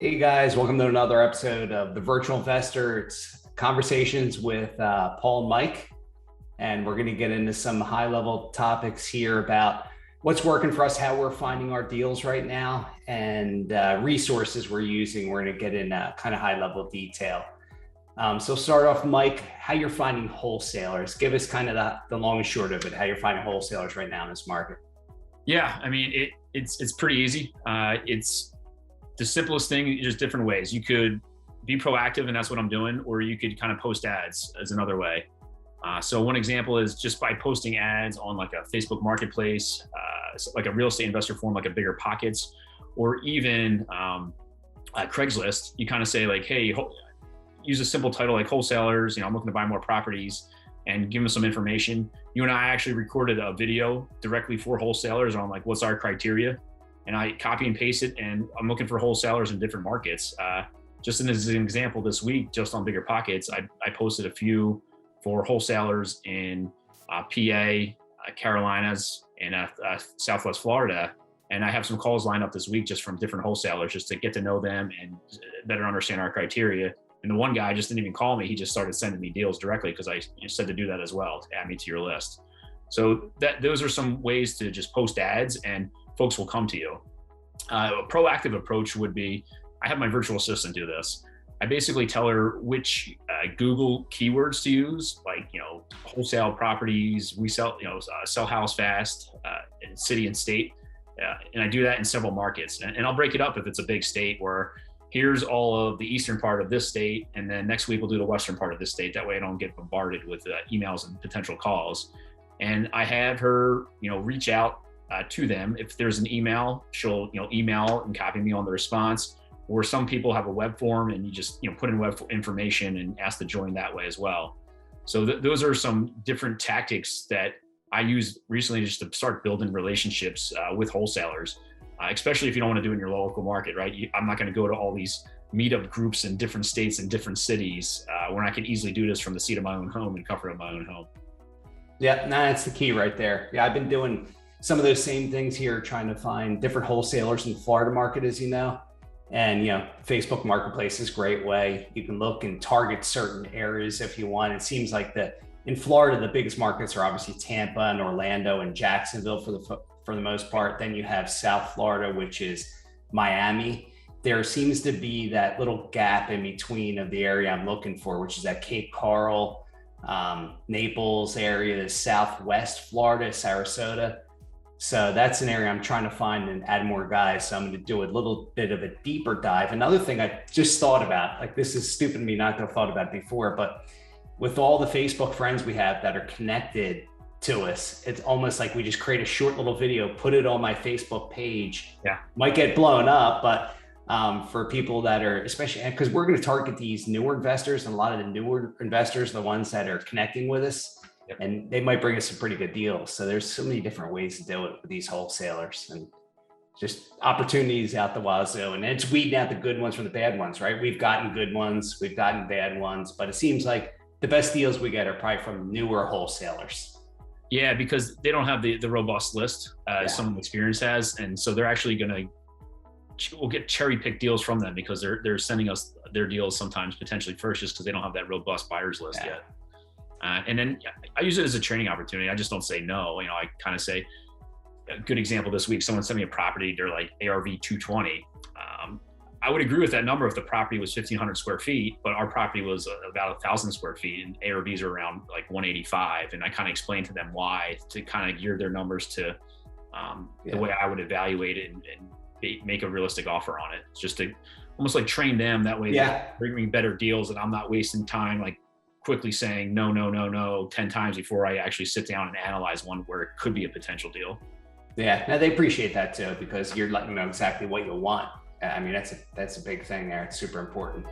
Hey guys, welcome to another episode of The Virtual Investor. It's conversations with Paul and Mike, and we're going to get into some high level topics here about what's working for us, how we're finding our deals right now, and resources we're using. We're going to get in kind of high level detail. So start off, Mike, how you're finding wholesalers. Give us kind of the long and short of it, how you're finding wholesalers right now in this market. Yeah, I mean, it's pretty easy. It's the simplest thing, just different ways. You could be proactive, and that's what I'm doing, or you could kind of post ads as another way. So one example is just by posting ads on like a Facebook marketplace, like a real estate investor forum, like a Bigger Pockets, or even Craigslist. You kind of say like, hey, use a simple title like wholesalers, I'm looking to buy more properties, and give them some information. You and I actually recorded a video directly for wholesalers on like, what's our criteria? And I copy and paste it, and I'm looking for wholesalers in different markets. Just as an example, this week, just on Bigger Pockets, I posted a few for wholesalers in PA, Carolinas, and Southwest Florida. And I have some calls lined up this week just from different wholesalers, just to get to know them and better understand our criteria. And the one guy just didn't even call me. He just started sending me deals directly because I said to do that as well, to add me to your list. So those are some ways to just post ads, and folks will come to you. A proactive approach would be, I have my virtual assistant do this. I basically tell her which Google keywords to use, like, wholesale properties, we sell, sell house fast, in city and state. And I do that in several markets. And I'll break it up if it's a big state where here's all of the eastern part of this state, and then next week we'll do the western part of this state. That way I don't get bombarded with emails and potential calls. And I have her, reach out to them. If there's an email, she'll, email and copy me on the response. Or some people have a web form, and you just, put in web information and ask to join that way as well. So those are some different tactics that I used recently just to start building relationships with wholesalers, especially if you don't want to do it in your local market, right? I'm not going to go to all these meetup groups in different states and different cities when I can easily do this from the seat of my own home and comfort of my own home. Yeah, that's the key right there. Yeah, I've been doing some of those same things here, trying to find different wholesalers in the Florida market, as you know. And, Facebook Marketplace is a great way. You can look and target certain areas if you want. It seems like in Florida, the biggest markets are obviously Tampa and Orlando and Jacksonville for the most part. Then you have South Florida, which is Miami. There seems to be that little gap in between of the area I'm looking for, which is that Cape Coral, Naples area, the Southwest Florida, Sarasota. So that's an area I'm trying to find and add more guys. So I'm going to do a little bit of a deeper dive. Another thing I just thought about, like, this is stupid of me not to have thought about it before, but with all the Facebook friends we have that are connected to us, it's almost like we just create a short little video, put it on my Facebook page. Yeah. Might get blown up, but for people that are, especially because we're going to target these newer investors, and a lot of the newer investors, the ones that are connecting with us, Yep. and they might bring us some pretty good deals. So there's so many different ways to do it with these wholesalers, and just opportunities out the wazoo. And it's weeding out the good ones from the bad ones, right? We've gotten good ones, we've gotten bad ones, but it seems like the best deals we get are probably from newer wholesalers. Yeah, because they don't have the robust list some experience has. And so they're actually we'll get cherry picked deals from them because they're sending us their deals sometimes potentially first, just because they don't have that robust buyers list yet. And then I use it as a training opportunity. I just don't say no. I kind of say, a good example this week, someone sent me a property, they're like ARV 220. I would agree with that number if the property was 1,500 square feet, but our property was about 1,000 square feet, and ARVs are around like 185. And I kind of explained to them why, to kind of gear their numbers to the way I would evaluate it and make a realistic offer on it. It's just to almost like train them that way. They bring me better deals, and I'm not wasting time like quickly saying no 10 times before I actually sit down and analyze one where it could be a potential deal. Yeah, now they appreciate that too, because you're letting them know exactly what you want. I mean, that's a big thing there. It's super important.